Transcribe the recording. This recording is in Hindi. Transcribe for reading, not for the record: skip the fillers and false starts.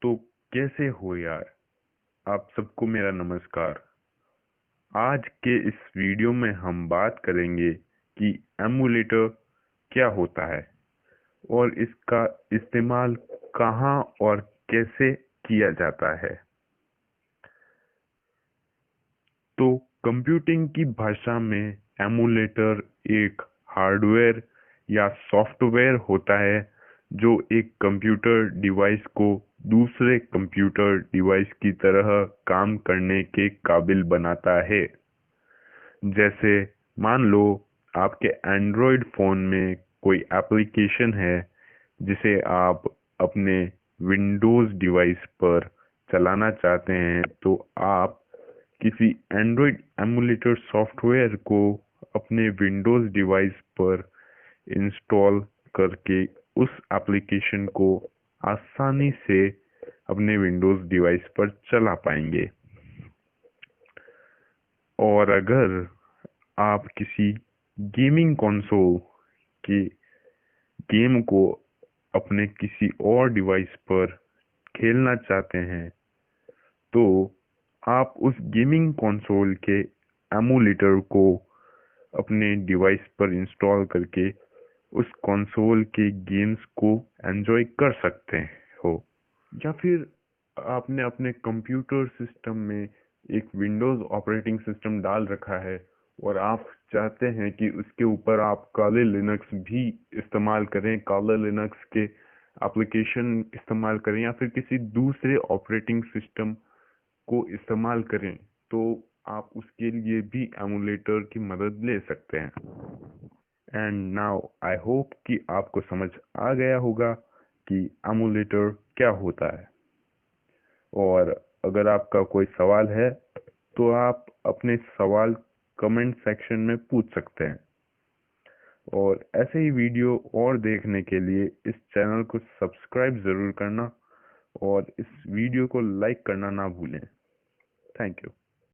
तो कैसे हो यार। आप सबको मेरा नमस्कार। आज के इस वीडियो में हम बात करेंगे कि एमुलेटर क्या होता है और इसका इस्तेमाल कहाँ और कैसे किया जाता है। तो कंप्यूटिंग की भाषा में एमुलेटर एक हार्डवेयर या सॉफ्टवेयर होता है जो एक कंप्यूटर डिवाइस को दूसरे कंप्यूटर डिवाइस की तरह काम करने के काबिल बनाता है। जैसे मान लो आपके एंड्रॉयड फ़ोन में कोई एप्लीकेशन है जिसे आप अपने विंडोज़ डिवाइस पर चलाना चाहते हैं, तो आप किसी एंड्रॉयड एमुलेटर सॉफ्टवेयर को अपने विंडोज़ डिवाइस पर इंस्टॉल करके उस एप्लीकेशन को आसानी से अपने विंडोज़ डिवाइस पर चला पाएंगे। और अगर आप किसी गेमिंग कंसोल के गेम को अपने किसी और डिवाइस पर खेलना चाहते हैं, तो आप उस गेमिंग कंसोल के एमुलेटर को अपने डिवाइस पर इंस्टॉल करके उस कंसोल के गेम्स को एंजॉय कर सकते हो। या फिर आपने अपने कंप्यूटर सिस्टम में एक विंडोज़ ऑपरेटिंग सिस्टम डाल रखा है और आप चाहते हैं कि उसके ऊपर आप काले लिनक्स भी इस्तेमाल करें, काले लिनक्स के एप्लीकेशन इस्तेमाल करें या फिर किसी दूसरे ऑपरेटिंग सिस्टम को इस्तेमाल करें, तो आप उसके लिए भी एमुलेटर की मदद ले सकते हैं। एंड नाउ आई होप कि आपको समझ आ गया होगा कि एमुलेटर क्या होता है। और अगर आपका कोई सवाल है तो आप अपने सवाल कमेंट सेक्शन में पूछ सकते हैं। और ऐसे ही वीडियो और देखने के लिए इस चैनल को सब्सक्राइब ज़रूर करना और इस वीडियो को लाइक करना ना भूलें। Thank you.